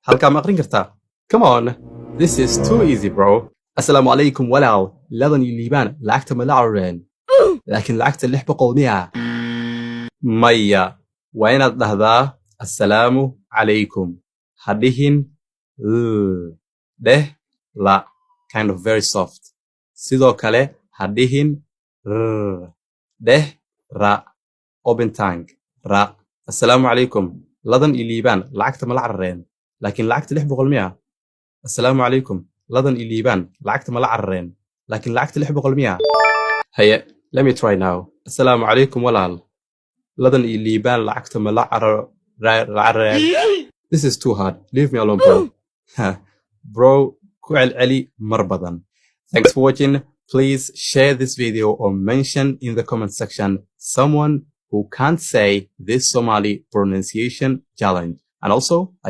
halkaa ma aqrin kartaa? Come on, this is too easy bro. Assalaamu calaykum walaal, ladan iyo liibaan lacagta ma la carareen, laakiin lacagta 600 miya? Maya, waa inaad dhahdaa assalaamu calaykum, ha dhihin dheh la, kind of very soft. Sidoo kale ha dhihin dheh ra, open tongue, ra. Assalaamu calaykum, ladan iyo liibaan lacagta ma la carareen, laakiin lacagta 600 miya? Assalaamu calaykum, ladan iyo liibaan lacagta ma la carareen, laakiin lacagta 600 miya? Haye, let me try now. Assalaamu calaykum walaal, ladan iyo liibaan lacagta ma la carareen. This is too hard. Leave me alone, bro. Bro, ku celceli mar badan. Thanks for watching. Please share this video or mention in the comment section someone who can't say this Somali pronunciation challenge. And also,